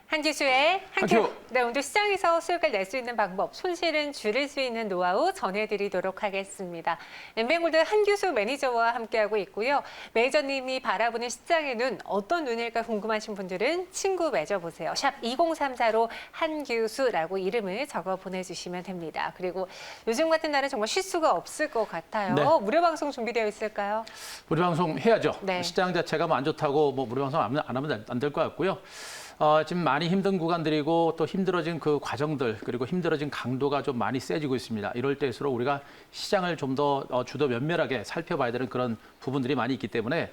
한기수의 한큐. 한큐. 네, 오늘 시장에서 수익을 낼 수 있는 방법, 손실은 줄일 수 있는 노하우 전해드리도록 하겠습니다. 엠뱅골드 한기수 매니저와 함께하고 있고요. 매니저님이 바라보는 시장의 눈, 어떤 눈일까 궁금하신 분들은 친구 맺어보세요. 샵 2034로 한기수라고 이름을 적어 보내주시면 됩니다. 그리고 요즘 같은 날은 정말 쉴 수가 없을 것 같아요. 네. 무료 방송 준비되어 있을까요? 무료 방송 해야죠. 네. 시장 자체가 뭐 안 좋다고 뭐 무료 방송 안 하면 안 될 것 같고요. 지금 많이 힘든 구간들이고 또 힘들어진 그 과정들 그리고 힘들어진 강도가 좀 많이 세지고 있습니다. 이럴 때일수록 우리가 시장을 좀 더 주도 면밀하게 살펴봐야 되는 그런 부분들이 많이 있기 때문에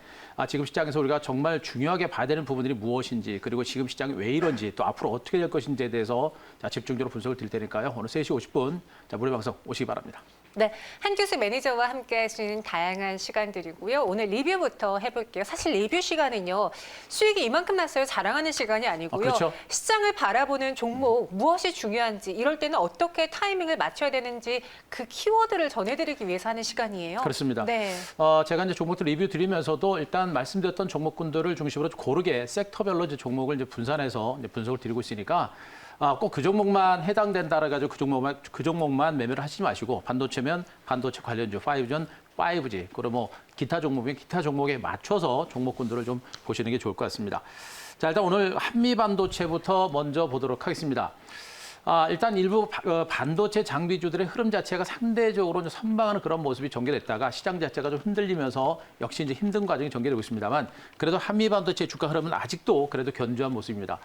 지금 시장에서 우리가 정말 중요하게 봐야 되는 부분들이 무엇인지 그리고 지금 시장이 왜 이런지 또 앞으로 어떻게 될 것인지에 대해서 집중적으로 분석을 드릴 테니까요. 오늘 3시 50분 무료 방송 오시기 바랍니다. 네, 한규수 매니저와 함께 하시는 다양한 시간들이고요. 오늘 리뷰부터 해볼게요. 사실 리뷰 시간은요, 수익이 이만큼 났어요. 자랑하는 시간이 아니고요. 그렇죠. 시장을 바라보는 종목, 무엇이 중요한지, 이럴 때는 어떻게 타이밍을 맞춰야 되는지 그 키워드를 전해드리기 위해서 하는 시간이에요. 그렇습니다. 네. 제가 이제 종목들 리뷰 드리면서도 일단 말씀드렸던 종목군들을 중심으로 고르게 섹터별로 이제 종목을 이제 분산해서 이제 분석을 드리고 있으니까 꼭 그 종목만 해당된다라 가지고 그 종목만 매매를 하시지 마시고 반도체면 반도체 관련주, 5G는 5G, 그리고 뭐 기타 종목이면 기타 종목에 맞춰서 종목군들을 좀 보시는 게 좋을 것 같습니다. 자, 일단 오늘 한미 반도체부터 먼저 보도록 하겠습니다. 일단 일부 반도체 장비주들의 흐름 자체가 상대적으로 선방하는 그런 모습이 전개됐다가 시장 자체가 좀 흔들리면서 역시 이제 힘든 과정이 전개되고 있습니다만 그래도 한미 반도체 주가 흐름은 아직도 그래도 견조한 모습입니다.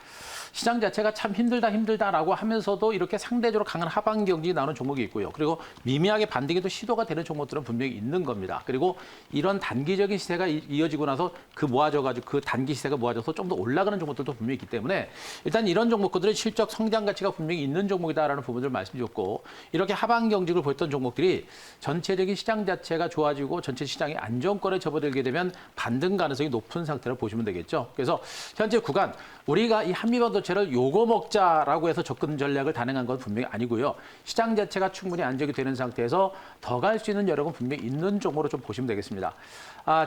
시장 자체가 참 힘들다라고 하면서도 이렇게 상대적으로 강한 하반 경직이 나오는 종목이 있고요. 그리고 미미하게 반등에도 시도가 되는 종목들은 분명히 있는 겁니다. 그리고 이런 단기적인 시세가 이어지고 나서 그 단기 시세가 모아져서 좀 더 올라가는 종목들도 분명히 있기 때문에 일단 이런 종목들은 실적 성장 가치가 분명히 있는 종목이다라는 부분을 말씀드렸고 이렇게 하반 경직을 보였던 종목들이 전체적인 시장 자체가 좋아지고 전체 시장이 안정권에 접어들게 되면 반등 가능성이 높은 상태로 보시면 되겠죠. 그래서 현재 구간 우리가 이 한미 반도체를 요거 먹자라고 해서 접근 전략을 단행한 건 분명히 아니고요. 시장 자체가 충분히 안정이 되는 상태에서 더 갈 수 있는 여력은 분명히 있는 종목으로 좀 보시면 되겠습니다.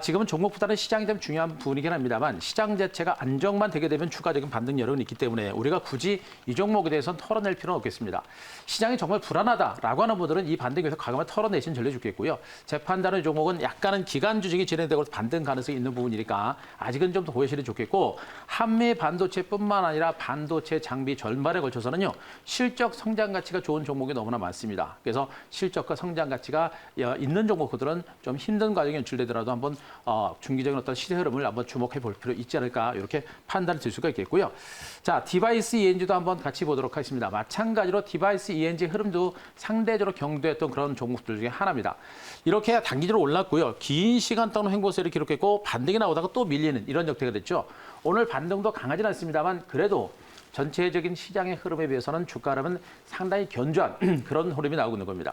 지금은 종목보다는 시장이 좀 중요한 부분이긴 합니다만 시장 자체가 안정만 되게 되면 추가적인 반등 여력은 있기 때문에 우리가 굳이 이 종목에 대해서는 털어낼 필요는 없겠습니다. 시장이 정말 불안하다라고 하는 분들은 이 반등에서 과감하게 털어내시는 전략이 좋겠고요. 제 판단은 이 종목은 약간은 기간 조정이 진행되고 반등 가능성이 있는 부분이니까 아직은 좀 더 보시는 좋겠고 한미 반도체뿐만 아니라 반도체 장비 전반에 걸쳐서는요. 실적 성장 가치가 좋은 종목이 너무나 많습니다. 그래서 실적과 성장 가치가 있는 종목들은 좀 힘든 과정이 연출되더라도 한번 중기적인 어떤 시세 흐름을 한번 주목해 볼 필요 있지 않을까 이렇게 판단을 들 수가 있겠고요. 자, 디바이스 ENG도 한번 같이 보도록 하겠습니다. 마찬가지로 디바이스 ENG 흐름도 상대적으로 경도했던 그런 종목들 중에 하나입니다. 이렇게 단기적으로 올랐고요. 긴 시간 동안 횡보세를 기록했고 반등이 나오다가 또 밀리는 이런 형태가 됐죠. 오늘 반등도 강하지는 않습니다만 그래도 전체적인 시장의 흐름에 비해서는 주가 흐름은 상당히 견조한 그런 흐름이 나오고 있는 겁니다.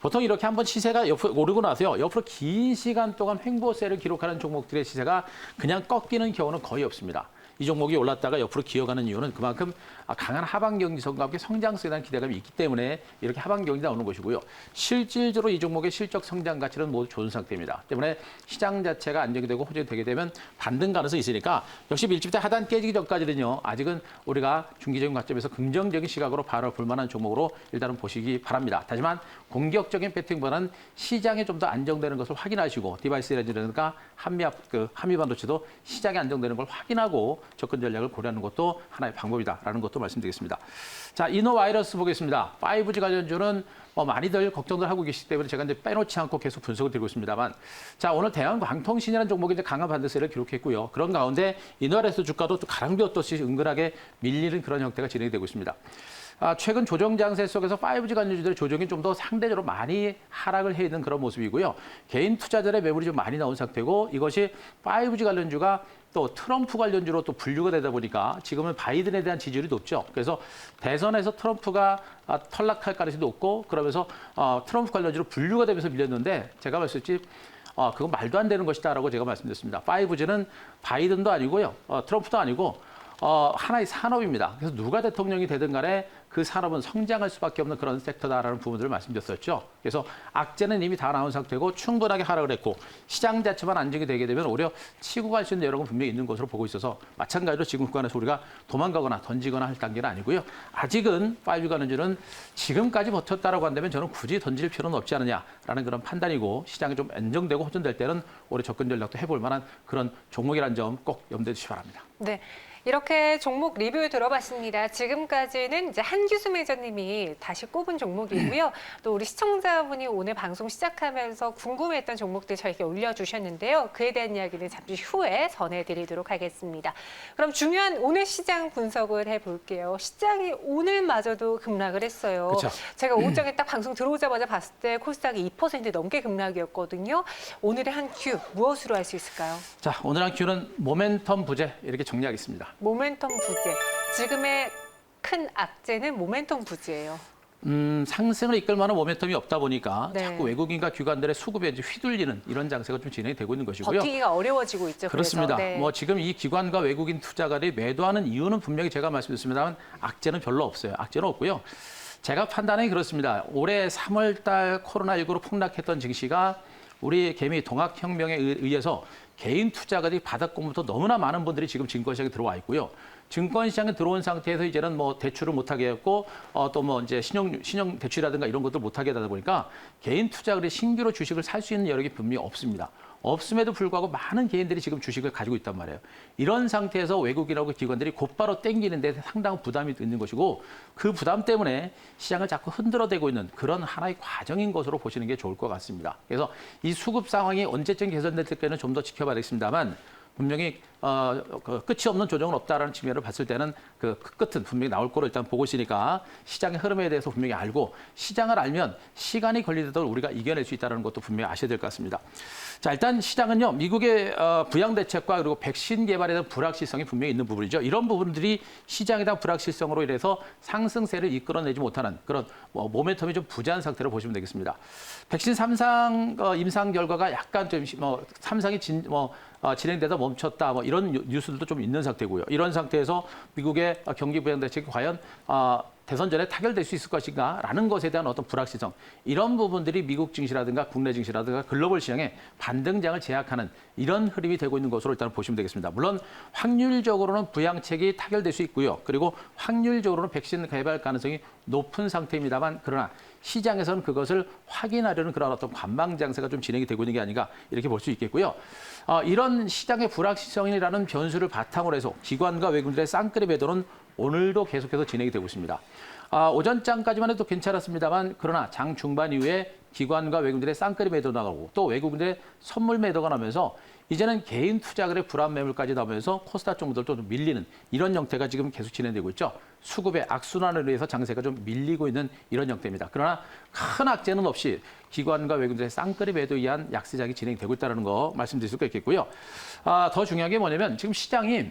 보통 이렇게 한번 시세가 옆으로 오르고 나서요. 옆으로 긴 시간 동안 횡보세를 기록하는 종목들의 시세가 그냥 꺾이는 경우는 거의 없습니다. 이 종목이 올랐다가 옆으로 기어가는 이유는 그만큼 강한 하반 경기성과 함께 성장성에 대한 기대감이 있기 때문에 이렇게 하반 경기 나오는 것이고요. 실질적으로 이 종목의 실적 성장 가치는 모두 좋은 상태입니다. 때문에 시장 자체가 안정이 되고 호전이 되게 되면 반등 가능성이 있으니까 역시 밀집대 하단 깨지기 전까지는요. 아직은 우리가 중기적인 관점에서 긍정적인 시각으로 바라볼 만한 종목으로 일단은 보시기 바랍니다. 하지만 공격적인 배팅보다는 시장이 좀 더 안정되는 것을 확인하시고 디바이스라든가 한미 반도체도 시장이 안정되는 걸 확인하고 접근 전략을 고려하는 것도 하나의 방법이다라는 것도 말씀드리겠습니다. 자, 이노바이러스 보겠습니다. 5G 관련주는 많이들 걱정들 하고 계시기 때문에 제가 이제 빼놓지 않고 계속 분석을 드리고 있습니다만, 자, 오늘 대한광통신이라는 종목이 이제 강한 반등세를 기록했고요. 그런 가운데 이노바이러스 주가도 또 가랑비었듯이 은근하게 밀리는 그런 형태가 진행이 되고 있습니다. 최근 조정 장세 속에서 5G 관련주들의 조정이 좀 더 상대적으로 많이 하락을 해 있는 그런 모습이고요. 개인 투자자의 매물이 좀 많이 나온 상태고 이것이 5G 관련주가 또 트럼프 관련주로 또 분류가 되다 보니까 지금은 바이든에 대한 지지율이 높죠. 그래서 대선에서 트럼프가 탈락할 가능성이 높고 그러면서 트럼프 관련주로 분류가 되면서 밀렸는데 제가 말씀드렸지 그건 말도 안 되는 것이다라고 제가 말씀드렸습니다. 5G는 바이든도 아니고요. 트럼프도 아니고 하나의 산업입니다. 그래서 누가 대통령이 되든 간에 그 산업은 성장할 수밖에 없는 그런 섹터다라는 부분들을 말씀드렸었죠. 그래서 악재는 이미 다 나온 상태고 충분하게 하락을 했고 시장 자체만 안정이 되게 되면 오히려 치고 갈 수 있는 여력은 분명히 있는 것으로 보고 있어서 마찬가지로 지금 구간에서 우리가 도망가거나 던지거나 할 단계는 아니고요. 아직은 5G 관련주는 지금까지 버텼다라고 한다면 저는 굳이 던질 필요는 없지 않느냐라는 그런 판단이고 시장이 좀 안정되고 호전될 때는 올해 접근 전략도 해볼 만한 그런 종목이라는 점 꼭 염두에 두시기 바랍니다. 네. 이렇게 종목 리뷰 들어봤습니다. 지금까지는 이제 한규수 매저님이 다시 꼽은 종목이고요. 또 우리 시청자분이 오늘 방송 시작하면서 궁금했던 종목들 저에게 올려주셨는데요. 그에 대한 이야기는 잠시 후에 전해드리도록 하겠습니다. 그럼 중요한 오늘 시장 분석을 해볼게요. 시장이 오늘마저도 급락을 했어요. 그쵸. 제가 오전에 딱 방송 들어오자마자 봤을 때 코스닥이 2% 넘게 급락이었거든요. 오늘의 한 큐 무엇으로 할 수 있을까요? 자, 오늘 한 큐는 모멘텀 부재 이렇게 정리하겠습니다. 모멘텀 부재. 지금의 큰 악재는 모멘텀 부재예요. 상승을 이끌 만한 모멘텀이 없다 보니까 네. 자꾸 외국인과 기관들의 수급에 이제 휘둘리는 이런 장세가 좀 진행이 되고 있는 것이고요. 버티기가 어려워지고 있죠. 그렇습니다. 그래서. 네. 뭐 지금 이 기관과 외국인 투자가들이 매도하는 이유는 분명히 제가 말씀드렸습니다만 악재는 별로 없어요. 악재는 없고요. 제가 판단이 그렇습니다. 올해 3월 달 코로나19로 폭락했던 증시가 우리 개미 동학혁명에 의해서 개인 투자가들이 바닥권부터 너무나 많은 분들이 지금 증권시장에 들어와 있고요. 증권시장에 들어온 상태에서 이제는 뭐 대출을 못하게 했고 또 뭐 이제 신용 대출이라든가 이런 것들 못하게 하다 보니까 개인 투자가들이 신규로 주식을 살 수 있는 여력이 분명히 없습니다. 없음에도 불구하고 많은 개인들이 지금 주식을 가지고 있단 말이에요. 이런 상태에서 외국인하고 기관들이 곧바로 땡기는 데 상당한 부담이 있는 것이고 그 부담 때문에 시장을 자꾸 흔들어대고 있는 그런 하나의 과정인 것으로 보시는 게 좋을 것 같습니다. 그래서 이 수급 상황이 언제쯤 개선될 때까지는 좀 더 지켜봐야겠습니다만 분명히 끝이 없는 조정은 없다라는 측면을 봤을 때는 그 끝은 분명히 나올 거로 일단 보고 있으니까 시장의 흐름에 대해서 분명히 알고 시장을 알면 시간이 걸리더라도 우리가 이겨낼 수 있다는 것도 분명히 아셔야 될 것 같습니다. 자, 일단 시장은요. 미국의 부양 대책과 그리고 백신 개발에 대한 불확실성이 분명히 있는 부분이죠. 이런 부분들이 시장에 대한 불확실성으로 인해서 상승세를 이끌어내지 못하는 그런 모멘텀이 좀 부재한 상태로 보시면 되겠습니다. 백신 3상 임상 결과가 약간 좀 3상이 진행되다 멈췄다 이런 뉴스들도 좀 있는 상태고요. 이런 상태에서 미국의 경기 부양 대책이 과연 대선 전에 타결될 수 있을 것인가라는 것에 대한 어떤 불확실성 이런 부분들이 미국 증시라든가 국내 증시라든가 글로벌 시장의 반등장을 제약하는 이런 흐름이 되고 있는 것으로 일단 보시면 되겠습니다. 물론 확률적으로는 부양책이 타결될 수 있고요. 그리고 확률적으로는 백신 개발 가능성이 높은 상태입니다만 그러나 시장에서는 그것을 확인하려는 그런 어떤 관망 장세가 좀 진행이 되고 있는 게 아닌가 이렇게 볼 수 있겠고요. 이런 시장의 불확실성이라는 변수를 바탕으로 해서 기관과 외국인들의 쌍끌이 매도는 오늘도 계속해서 진행이 되고 있습니다. 오전장까지만 해도 괜찮았습니다만 그러나 장 중반 이후에 기관과 외국인들의 쌍끌이 매도 나가고 또 외국인들의 선물 매도가 나면서 이제는 개인 투자들의 불안 매물까지 나오면서 코스닥 종목들도 좀 밀리는 이런 형태가 지금 계속 진행되고 있죠. 수급의 악순환으로 인해서 장세가 좀 밀리고 있는 이런 형태입니다. 그러나 큰 악재는 없이 기관과 외국인들의 쌍끌이 매도에 의한 약세장이 진행되고 있다는 거 말씀드릴 수가 있겠고요. 더 중요한 게 뭐냐면 지금 시장이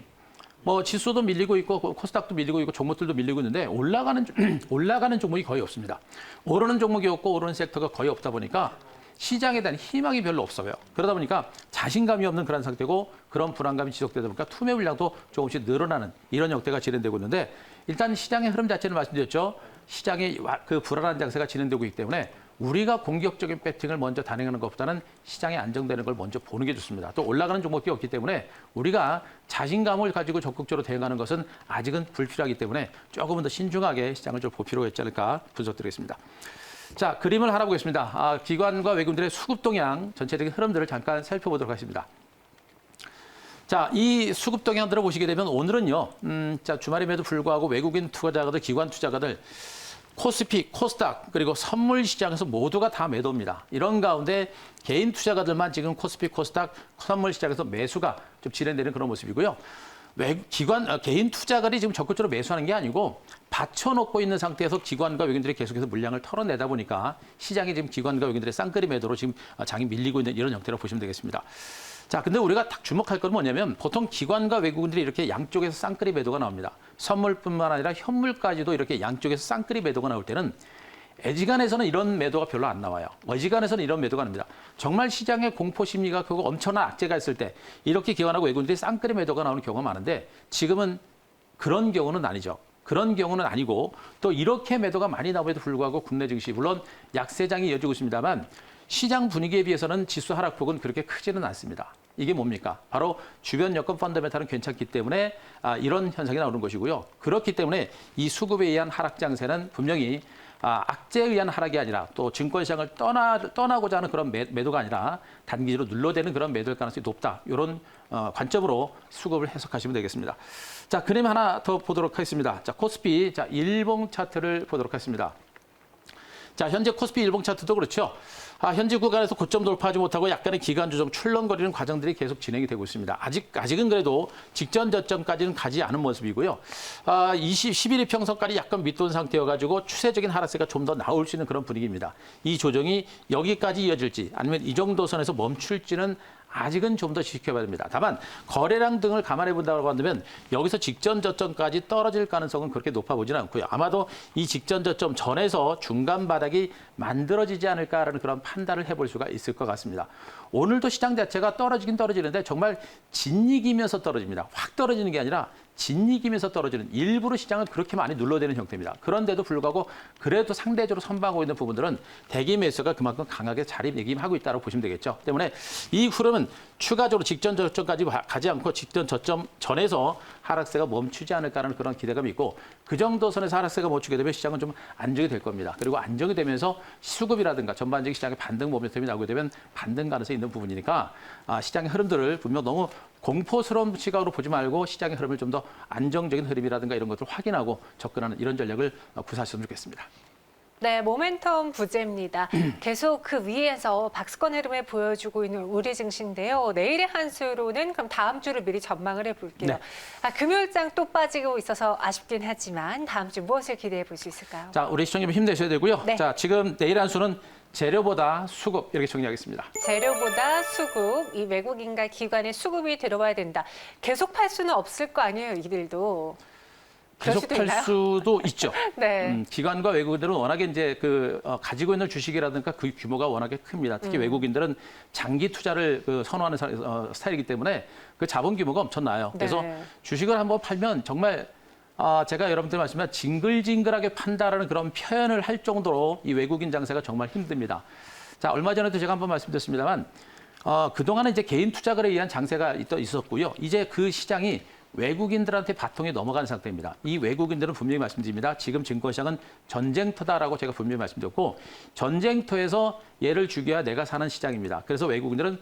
지수도 밀리고 있고 코스닥도 밀리고 있고 종목들도 밀리고 있는데 올라가는 종목이 거의 없습니다. 오르는 종목이 없고 오르는 섹터가 거의 없다 보니까 시장에 대한 희망이 별로 없어요. 그러다 보니까 자신감이 없는 그런 상태고 그런 불안감이 지속되다 보니까 투매 물량도 조금씩 늘어나는 이런 형태가 진행되고 있는데 일단 시장의 흐름 자체는 말씀드렸죠. 시장의 그 불안한 장세가 진행되고 있기 때문에 우리가 공격적인 배팅을 먼저 단행하는 것보다는 시장이 안정되는 걸 먼저 보는 게 좋습니다. 또 올라가는 종목이 없기 때문에 우리가 자신감을 가지고 적극적으로 대응하는 것은 아직은 불필요하기 때문에 조금은 더 신중하게 시장을 좀 볼 필요가 있지 않을까 분석드리겠습니다. 자, 그림을 하나 보겠습니다. 기관과 외국인들의 수급 동향 전체적인 흐름들을 잠깐 살펴보도록 하겠습니다. 자, 이 수급 동향들을 보시게 되면 오늘은요. 주말임에도 불구하고 외국인 투자자들, 기관 투자가들 코스피, 코스닥 그리고 선물 시장에서 모두가 다 매도입니다. 이런 가운데 개인 투자가들만 지금 코스피, 코스닥, 선물 시장에서 매수가 좀 진행되는 그런 모습이고요. 개인 투자가들이 지금 적극적으로 매수하는 게 아니고 받쳐놓고 있는 상태에서 기관과 외국인들이 계속해서 물량을 털어내다 보니까 시장이 지금 기관과 외국인들의 쌍끌이 매도로 지금 장이 밀리고 있는 이런 형태로 보시면 되겠습니다. 자, 근데 우리가 딱 주목할 건 뭐냐면 보통 기관과 외국인들이 이렇게 양쪽에서 쌍끌이 매도가 나옵니다. 선물뿐만 아니라 현물까지도 이렇게 양쪽에서 쌍끌이 매도가 나올 때는 애지간해서는 이런 매도가 별로 안 나와요. 어지간해서는 이런 매도가 납니다. 정말 시장의 공포 심리가 크고 엄청난 악재가 있을 때 이렇게 기관하고 외국인들이 쌍끌이 매도가 나오는 경우가 많은데 지금은 그런 경우는 아니죠. 그런 경우는 아니고 또 이렇게 매도가 많이 나옴에도 불구하고 국내 증시 물론 약세장이 이어지고 있습니다만 시장 분위기에 비해서는 지수 하락폭은 그렇게 크지는 않습니다. 이게 뭡니까? 바로 주변 여건 펀더멘탈은 괜찮기 때문에 이런 현상이 나오는 것이고요. 그렇기 때문에 이 수급에 의한 하락 장세는 분명히 악재에 의한 하락이 아니라 또 증권시장을 떠나고자 하는 그런 매도가 아니라 단기적으로 눌러대는 그런 매도일 가능성이 높다. 이런 관점으로 수급을 해석하시면 되겠습니다. 자, 그림 하나 더 보도록 하겠습니다. 자, 코스피 자, 일봉 차트를 보도록 하겠습니다. 자, 현재 코스피 일봉 차트도 그렇죠. 현재 구간에서 고점 돌파하지 못하고 약간의 기간 조정 출렁거리는 과정들이 계속 진행이 되고 있습니다. 아직은 그래도 직전 저점까지는 가지 않은 모습이고요. 11일 평선까지 약간 밑돈 상태여가지고 추세적인 하락세가 좀 더 나올 수 있는 그런 분위기입니다. 이 조정이 여기까지 이어질지 아니면 이 정도 선에서 멈출지는 아직은 좀 더 지켜봐야 됩니다. 다만 거래량 등을 감안해 본다고 한다면 여기서 직전 저점까지 떨어질 가능성은 그렇게 높아 보지는 않고요. 아마도 이 직전 저점 전에서 중간 바닥이 만들어지지 않을까라는 그런 판단을 해볼 수가 있을 것 같습니다. 오늘도 시장 자체가 떨어지긴 떨어지는데 정말 진이기면서 떨어집니다. 확 떨어지는 게 아니라 진이기면서 떨어지는 일부러 시장을 그렇게 많이 눌러대는 형태입니다. 그런데도 불구하고 그래도 상대적으로 선방하고 있는 부분들은 대기 매수가 그만큼 강하게 자리매김하고 있다고 보시면 되겠죠. 때문에 이 흐름은 추가적으로 직전 저점까지 가지 않고 직전 저점 전에서 하락세가 멈추지 않을까라는 그런 기대감이 있고 그 정도 선에서 하락세가 멈추게 되면 시장은 좀 안정이 될 겁니다. 그리고 안정이 되면서 수급이라든가 전반적인 시장의 반등 모멘텀이 나오게 되면 반등 가능성이 있는 부분이니까 시장의 흐름들을 분명 너무 공포스러운 시각으로 보지 말고 시장의 흐름을 좀 더 안정적인 흐름이라든가 이런 것들을 확인하고 접근하는 이런 전략을 구사하셨으면 좋겠습니다. 네, 모멘텀 부재입니다. 계속 그 위에서 박스권 흐름을 보여주고 있는 우리 증시인데요. 내일의 한 수로는 그럼 다음 주를 미리 전망을 해볼게요. 네. 금요일장 또 빠지고 있어서 아쉽긴 하지만 다음 주 무엇을 기대해 볼 수 있을까요? 자, 우리 시청자님 힘내셔야 되고요. 네. 자, 지금 내일 한 수는 재료보다 수급 이렇게 정리하겠습니다. 재료보다 수급, 이 외국인과 기관의 수급이 들어와야 된다. 계속 팔 수는 없을 거 아니에요, 이들도. 그럴 계속 수도 팔 있나요? 수도 있죠. 네. 기관과 외국인들은 워낙에 이제 가지고 있는 주식이라든가 그 규모가 워낙에 큽니다. 특히 외국인들은 장기 투자를 선호하는 스타일이기 때문에 그 자본 규모가 엄청나요. 그래서 네. 주식을 한번 팔면 정말 제가 여러분들 말씀드린 징글징글하게 판다라는 그런 표현을 할 정도로 이 외국인 장세가 정말 힘듭니다. 자, 얼마 전에도 제가 한번 말씀드렸습니다만 그동안은 이제 개인 투자거래에 의한 장세가 있었고요. 이제 그 시장이 외국인들한테 바통이 넘어간 상태입니다. 이 외국인들은 분명히 말씀드립니다. 지금 증권시장은 전쟁터다라고 제가 분명히 말씀드렸고 전쟁터에서 얘를 죽여야 내가 사는 시장입니다. 그래서 외국인들은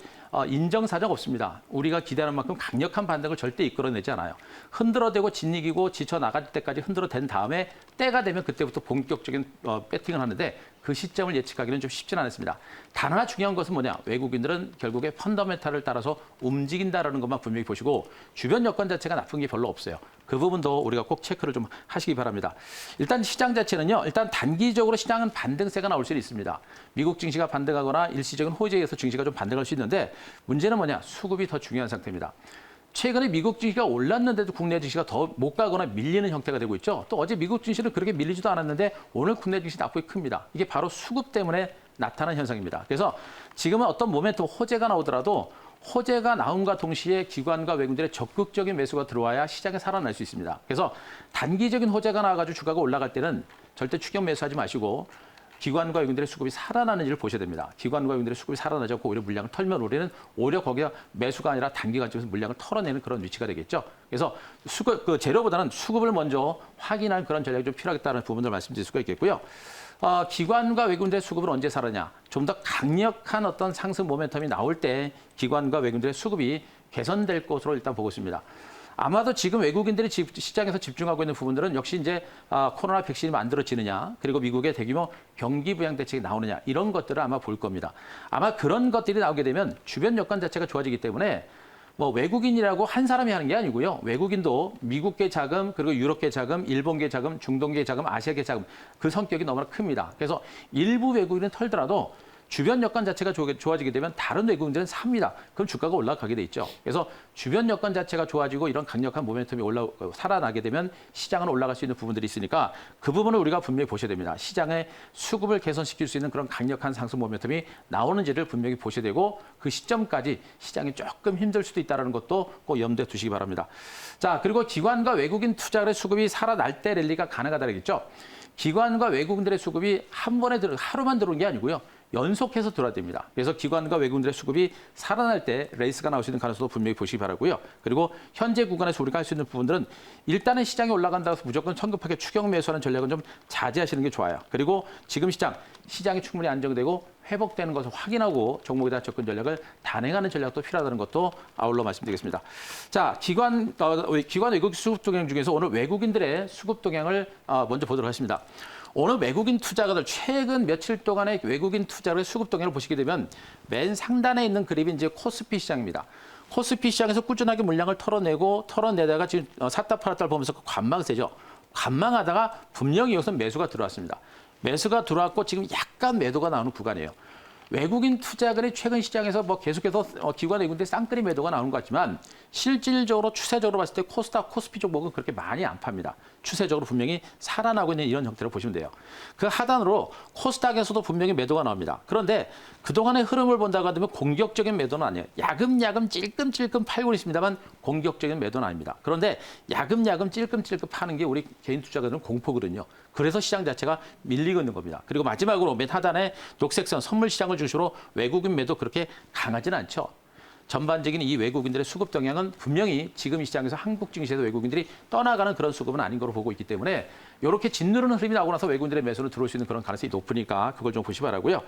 인정사정 없습니다. 우리가 기대하는 만큼 강력한 반등을 절대 이끌어내지 않아요. 흔들어대고 진이기고 지쳐나갈 때까지 흔들어댄 다음에 때가 되면 그때부터 본격적인 배팅을 하는데 그 시점을 예측하기는 좀 쉽지는 않습니다. 단 하나 중요한 것은 뭐냐? 외국인들은 결국에 펀더멘탈을 따라서 움직인다라는 것만 분명히 보시고 주변 여건 자체가 나쁜 게 별로 없어요. 그 부분도 우리가 꼭 체크를 좀 하시기 바랍니다. 일단 시장 자체는요. 일단 단기적으로 시장은 반등세가 나올 수 있습니다. 미국 증시가 반등하거나 일시적인 호재에 의해서 증시가 좀 반등할 수 있는데 문제는 뭐냐? 수급이 더 중요한 상태입니다. 최근에 미국 증시가 올랐는데도 국내 증시가 더 못 가거나 밀리는 형태가 되고 있죠. 또 어제 미국 증시는 그렇게 밀리지도 않았는데 오늘 국내 증시 낙폭이 큽니다. 이게 바로 수급 때문에 나타난 현상입니다. 그래서 지금은 어떤 모멘텀 호재가 나오더라도 호재가 나옴과 동시에 기관과 외국인들의 적극적인 매수가 들어와야 시장에 살아날 수 있습니다. 그래서 단기적인 호재가 나와가지고 주가가 올라갈 때는 절대 추격 매수하지 마시고 기관과 외국인들의 수급이 살아나는지를 보셔야 됩니다. 기관과 외국인들의 수급이 살아나지 않고 오히려 물량을 털면 우리는 오히려 거기가 매수가 아니라 단기 관점에서 물량을 털어내는 그런 위치가 되겠죠. 그래서 재료보다는 수급을 먼저 확인할 그런 전략이 좀 필요하겠다는 부분을 말씀드릴 수가 있겠고요. 기관과 외국인들의 수급은 언제 살아냐? 좀 더 강력한 어떤 상승 모멘텀이 나올 때 기관과 외국인들의 수급이 개선될 것으로 일단 보고 있습니다. 아마도 지금 외국인들이 시장에서 집중하고 있는 부분들은 역시 이제 코로나 백신이 만들어지느냐, 그리고 미국의 대규모 경기 부양 대책이 나오느냐 이런 것들을 아마 볼 겁니다. 아마 그런 것들이 나오게 되면 주변 여건 자체가 좋아지기 때문에 뭐 외국인이라고 한 사람이 하는 게 아니고요. 외국인도 미국계 자금, 그리고 유럽계 자금, 일본계 자금, 중동계 자금, 아시아계 자금 그 성격이 너무나 큽니다. 그래서 일부 외국인은 털더라도 주변 여건 자체가 좋아지게 되면 다른 외국인들은 삽니다. 그럼 주가가 올라가게 돼 있죠. 그래서 주변 여건 자체가 좋아지고 이런 강력한 모멘텀이 살아나게 되면 시장은 올라갈 수 있는 부분들이 있으니까 그 부분을 우리가 분명히 보셔야 됩니다. 시장의 수급을 개선시킬 수 있는 그런 강력한 상승 모멘텀이 나오는지를 분명히 보셔야 되고 그 시점까지 시장이 조금 힘들 수도 있다는 것도 꼭 염두에 두시기 바랍니다. 자, 그리고 기관과 외국인 투자의 수급이 살아날 때 랠리가 가능하다는 얘기죠. 기관과 외국인들의 수급이 한 번에 하루만 들어온 게 아니고요. 연속해서 들어야 됩니다. 그래서 기관과 외국인들의 수급이 살아날 때 레이스가 나올 수 있는 가능성도 분명히 보시기 바라고요. 그리고 현재 구간에서 우리가 할 수 있는 부분들은 일단은 시장이 올라간다고 해서 무조건 성급하게 추격 매수하는 전략은 좀 자제하시는 게 좋아요. 그리고 지금 시장이 충분히 안정되고 회복되는 것을 확인하고 종목에 대한 접근 전략을 단행하는 전략도 필요하다는 것도 아울러 말씀드리겠습니다. 자, 기관 외국 수급 동향 중에서 오늘 외국인들의 수급 동향을 먼저 보도록 하겠습니다. 오늘 외국인 투자가들 최근 며칠 동안의 외국인 투자의 수급 동향을 보시게 되면 맨 상단에 있는 그림이 이제 코스피 시장입니다. 코스피 시장에서 꾸준하게 물량을 털어내다가 지금 샀다 팔았다를 보면서 관망세죠. 관망하다가 분명히 여기서 매수가 들어왔습니다. 매수가 들어왔고 지금 약간 매도가 나오는 구간이에요. 외국인 투자가들이 최근 시장에서 계속해서 기관 외국인들 쌍끌이 매도가 나오는 것 같지만 실질적으로 추세적으로 봤을 때 코스닥, 코스피 종목은 그렇게 많이 안 팝니다. 추세적으로 분명히 살아나고 있는 이런 형태로 보시면 돼요. 그 하단으로 코스닥에서도 분명히 매도가 나옵니다. 그런데 그동안의 흐름을 본다고 하면 공격적인 매도는 아니에요. 야금야금 찔끔찔끔 팔고 있습니다만 공격적인 매도는 아닙니다. 그런데 야금야금 찔끔찔끔 파는 게 우리 개인 투자자들은 공포거든요. 그래서 시장 자체가 밀리고 있는 겁니다. 그리고 마지막으로 맨 하단에 녹색선 선물 시장을 중심으로 외국인 매도 그렇게 강하지는 않죠. 전반적인 이 외국인들의 수급 동향은 분명히 지금 이 시장에서 한국 증시에서 외국인들이 떠나가는 그런 수급은 아닌 거로 보고 있기 때문에 이렇게 짓누르는 흐름이 나오고 나서 외국인들의 매수로 들어올 수 있는 그런 가능성이 높으니까 그걸 좀 보시기 바라고요.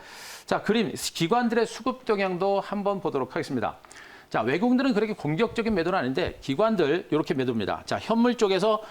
자, 그림 기관들의 수급 동향도 한번 보도록 하겠습니다. 자, 외국인들은 그렇게 공격적인 매도는 아닌데 기관들 이렇게 매도입니다. 자, 현물 쪽에서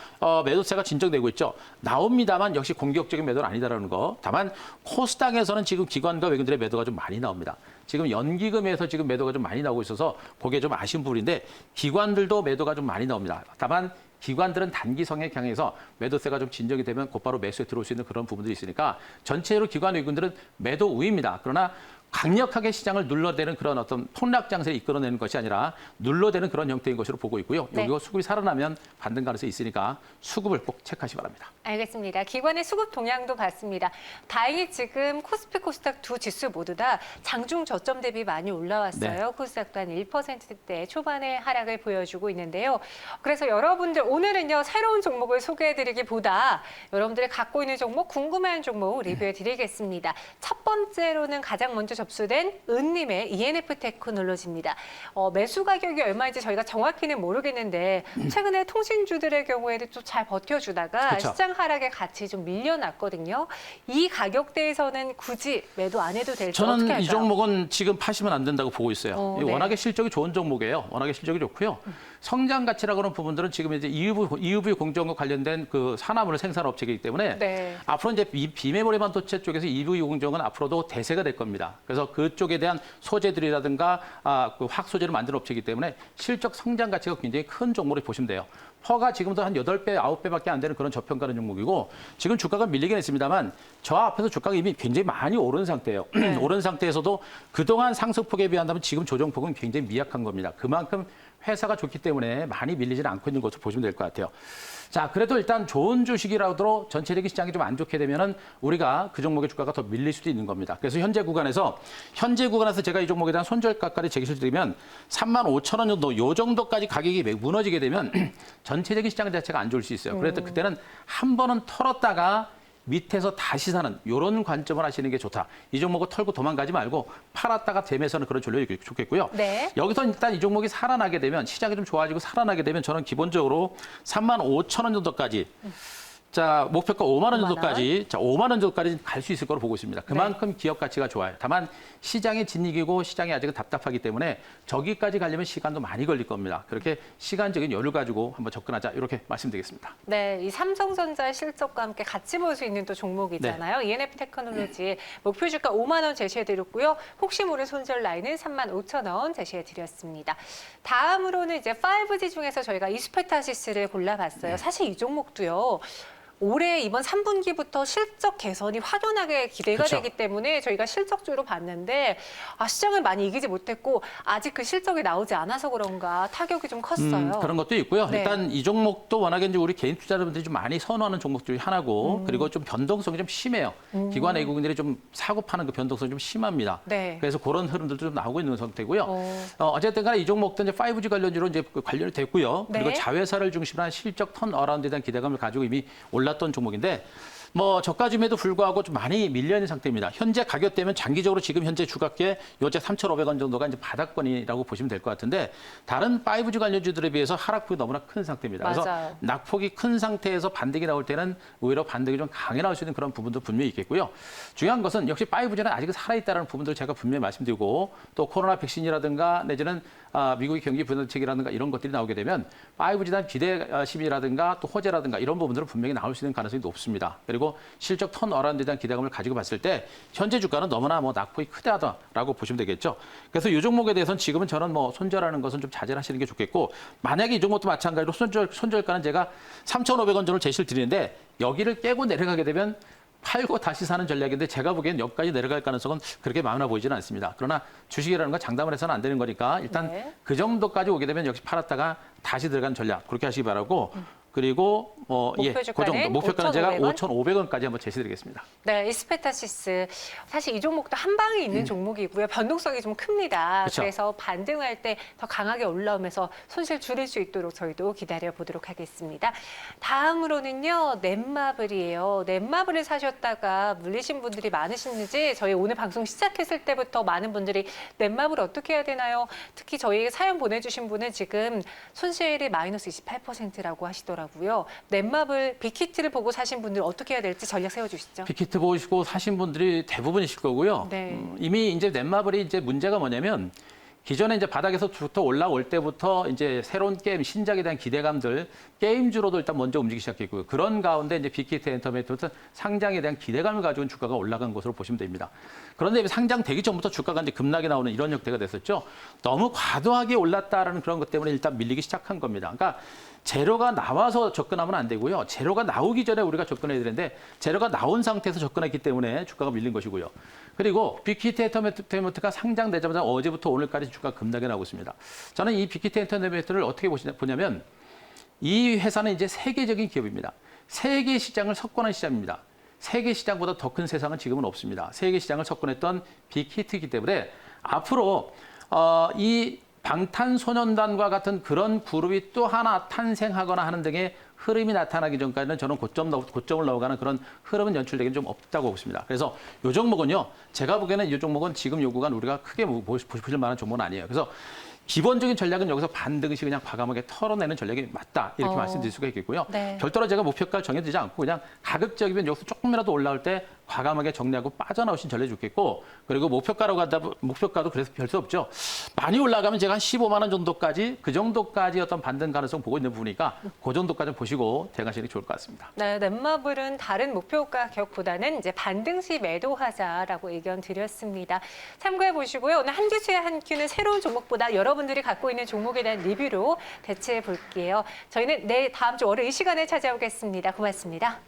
매도세가 진정되고 있죠. 나옵니다만 역시 공격적인 매도는 아니다라는 거. 다만 코스닥에서는 지금 기관과 외국인들의 매도가 좀 많이 나옵니다. 지금 연기금에서 지금 매도가 좀 많이 나오고 있어서 그게 좀 아쉬운 부분인데 기관들도 매도가 좀 많이 나옵니다. 다만 기관들은 단기 성향에 강해서 매도세가 좀 진정이 되면 곧바로 매수에 들어올 수 있는 그런 부분들이 있으니까 전체적으로 기관 외국인들은 매도 우위입니다. 그러나 강력하게 시장을 눌러대는 그런 어떤 폭락 장세를 이끌어내는 것이 아니라 눌러대는 그런 형태인 것으로 보고 있고요. 네. 여기가 수급이 살아나면 반등 가능성이 있으니까 수급을 꼭 체크하시기 바랍니다. 알겠습니다. 기관의 수급 동향도 봤습니다. 다행히 지금 코스피, 코스닥 두 지수 모두 다 장중 저점 대비 많이 올라왔어요. 네. 코스닥도 한 1%대 초반의 하락을 보여주고 있는데요. 그래서 여러분들 오늘은요 새로운 종목을 소개해드리기보다 여러분들이 갖고 있는 종목, 궁금한 종목 리뷰해드리겠습니다. 첫 번째로는 가장 먼저 접수된 은님의 ENF 테크놀로지입니다. 매수 가격이 얼마인지 저희가 정확히는 모르겠는데 최근에 통신주들의 경우에도 좀 잘 버텨주다가 그쵸. 시장 하락에 같이 좀 밀려났거든요. 이 가격대에서는 굳이 매도 안 해도 될지 어떻게 저는 할까요? 이 종목은 지금 파시면 안 된다고 보고 있어요. 네. 워낙에 실적이 좋은 종목이에요. 워낙에 실적이 좋고요. 성장 가치라고 하는 부분들은 지금 이제 EUV 공정과 관련된 그 산화물 생산 업체이기 때문에 네. 앞으로 이제 이 비메모리 반도체 쪽에서 EUV 공정은 앞으로도 대세가 될 겁니다. 그래서 그쪽에 대한 소재들이라든가 그 확소재를 만드는 업체이기 때문에 실적 성장 가치가 굉장히 큰 종목으로 보시면 돼요. 퍼가 지금도 한 8배, 9배밖에 안 되는 그런 저평가는 종목이고 지금 주가가 밀리긴 했습니다만 저 앞에서 주가가 이미 굉장히 많이 오른 상태예요. 네. 오른 상태에서도 그동안 상승폭에 비한다면 지금 조정폭은 굉장히 미약한 겁니다. 그만큼 회사가 좋기 때문에 많이 밀리지는 않고 있는 것으로 보시면 될 것 같아요. 자, 그래도 일단 좋은 주식이라도 전체적인 시장이 좀 안 좋게 되면은 우리가 그 종목의 주가가 더 밀릴 수도 있는 겁니다. 그래서 현재 구간에서 제가 이 종목에 대한 손절가까지 제시를 드리면 35,000원 정도, 요 정도까지 가격이 무너지게 되면 전체적인 시장 자체가 안 좋을 수 있어요. 그래서 그때는 한 번은 털었다가 밑에서 다시 사는 이런 관점을 하시는 게 좋다. 이 종목을 털고 도망가지 말고 팔았다가 대매서는 그런 전략이 좋겠고요. 네. 여기서 일단 이 종목이 살아나게 되면 시장이 좀 좋아지고 살아나게 되면 저는 기본적으로 35,000원 정도까지 자, 목표가 5만 원 정도까지, 5만 원 정도까지 갈 수 있을 거로 보고 있습니다. 그만큼 기업 가치가 좋아요. 다만 시장의 진입이고 시장이 아직은 답답하기 때문에 저기까지 가려면 시간도 많이 걸릴 겁니다. 그렇게 시간적인 여유를 가지고 한번 접근하자 이렇게 말씀드리겠습니다. 네, 이 삼성전자의 실적과 함께 같이 볼 수 있는 또 종목이잖아요. ENF 테크놀로지 목표 주가 5만 원 제시해드렸고요. 혹시 모를 손절 라인은 35,000원 제시해드렸습니다. 다음으로는 이제 5G 중에서 저희가 이스페타시스를 골라봤어요. 사실 이 종목도요. 올해 이번 3분기부터 실적 개선이 확연하게 기대가 그쵸. 되기 때문에 저희가 실적주로 봤는데 시장을 많이 이기지 못했고 아직 그 실적이 나오지 않아서 그런가 타격이 좀 컸어요. 그런 것도 있고요. 네. 일단 이 종목도 워낙에 이제 우리 개인 투자자분들이 좀 많이 선호하는 종목 중에 하나고 그리고 좀 변동성이 좀 심해요. 기관 외국인들이 좀 사고 파는 그 변동성이 좀 심합니다. 네. 그래서 그런 흐름들도 좀 나오고 있는 상태고요. 어쨌든 간에 이 종목도 이제 5G 관련주로 이제 관련이 됐고요. 그리고 네. 자회사를 중심으로 한 실적 턴어라운드에 대한 기대감을 가지고 이미 올랐던 종목인데 뭐 저가쯤에도 불구하고 좀 많이 밀려 있는 상태입니다. 현재 가격대면 장기적으로 지금 현재 주가계 요제 3,500원 정도가 이제 바닥권이라고 보시면 될 것 같은데 다른 5G 관련주들에 비해서 하락폭이 너무나 큰 상태입니다. 맞아요. 그래서 낙폭이 큰 상태에서 반등이 나올 때는 오히려 반등이 좀 강해 나올 수 있는 그런 부분도 분명히 있겠고요. 중요한 것은 역시 5G는 아직은 살아있다는 부분들을 제가 분명히 말씀드리고 또 코로나 백신이라든가 내지는 미국의 경기 부양책이라든가 이런 것들이 나오게 되면 5G에 대한 기대심이라든가 또 호재라든가 이런 부분들은 분명히 나올 수 있는 가능성이 높습니다. 그리고 실적 턴어라운드에 대한 기대감을 가지고 봤을 때 현재 주가는 너무나 뭐 낙폭이 크다라고 보시면 되겠죠. 그래서 이 종목에 대해서는 지금은 저는 뭐 손절하는 것은 좀 자제를 하시는 게 좋겠고 만약에 이 종목도 마찬가지로 손절가는 제가 3,500원 정도를 제시를 드리는데 여기를 깨고 내려가게 되면 팔고 다시 사는 전략인데 제가 보기엔 여기까지 내려갈 가능성은 그렇게 많아 보이지는 않습니다. 그러나 주식이라는 건 장담을 해서는 안 되는 거니까 일단 네. 그 정도까지 오게 되면 역시 팔았다가 다시 들어가는 전략 그렇게 하시기 바라고 그리고 목표 그 정도 목표가는 제가 5,500원? 5,500원까지 한번 제시드리겠습니다. 네, 이스페타시스. 사실 이 종목도 한 방에 있는 종목이고요. 변동성이 좀 큽니다. 그쵸. 그래서 반등할 때 더 강하게 올라오면서 손실 줄일 수 있도록 저희도 기다려 보도록 하겠습니다. 다음으로는요, 넷마블이에요. 넷마블을 사셨다가 물리신 분들이 많으신지 저희 오늘 방송 시작했을 때부터 많은 분들이 넷마블 어떻게 해야 되나요? 특히 저희에게 사연 보내주신 분은 지금 손실이 마이너스 28%라고 하시더라고요. 넷마블 빅히트를 보고 사신 분들 어떻게 해야 될지 전략 세워주시죠. 빅히트 보시고 사신 분들이 대부분이실 거고요. 네. 이미 이제 넷마블이 이제 문제가 뭐냐면 기존에 이제 바닥에서부터 올라올 때부터 이제 새로운 게임, 신작에 대한 기대감들, 게임주로도 일단 먼저 움직이기 시작했고요. 그런 가운데 이제 빅히트 엔터테인먼트 상장에 대한 기대감을 가지고 주가가 올라간 것으로 보시면 됩니다. 그런데 상장되기 전부터 주가가 이제 급락이 나오는 이런 형태가 됐었죠. 너무 과도하게 올랐다라는 그런 것 때문에 일단 밀리기 시작한 겁니다. 그러니까 재료가 나와서 접근하면 안 되고요. 재료가 나오기 전에 우리가 접근해야 되는데 재료가 나온 상태에서 접근했기 때문에 주가가 밀린 것이고요. 그리고 빅히트 엔터테인먼트가 상장되자마자 어제부터 오늘까지 주가가 급락이 나오고 있습니다. 저는 이 빅히트 엔터테인먼트를 어떻게 보냐면 이 회사는 이제 세계적인 기업입니다. 세계 시장을 석권한 시장입니다. 세계 시장보다 더 큰 세상은 지금은 없습니다. 세계 시장을 석권했던 빅히트이기 때문에 앞으로 이 방탄소년단과 같은 그런 그룹이 또 하나 탄생하거나 하는 등의 흐름이 나타나기 전까지는 저는 고점을 넘어가는 그런 흐름은 연출되기는 좀 없다고 보십니다. 그래서 이 종목은요, 제가 보기에는 이 종목은 지금 요 구간 우리가 크게 보실 만한 종목은 아니에요. 그래서 기본적인 전략은 여기서 반드시 그냥 과감하게 털어내는 전략이 맞다. 이렇게 말씀드릴 수가 있겠고요. 네. 별도로 제가 목표가를 정해두지 않고 그냥 가급적이면 여기서 조금이라도 올라올 때 과감하게 정리하고 빠져나오신 전략이 좋겠고 그리고 목표가도 그래서 별 수 없죠. 많이 올라가면 제가 한 15만 원 정도까지 그 정도까지 어떤 반등 가능성 보고 있는 부분이니까 그 정도까지 보시고 대응하시는 게 좋을 것 같습니다. 네, 넷마블은 다른 목표 가격보다는 이제 반등 시 매도하자라고 의견 드렸습니다. 참고해 보시고요. 오늘 한 주에 한 큐는 새로운 종목보다 여러분들이 갖고 있는 종목에 대한 리뷰로 대체해 볼게요. 저희는 다음 주 월요일 이 시간에 찾아오겠습니다. 고맙습니다.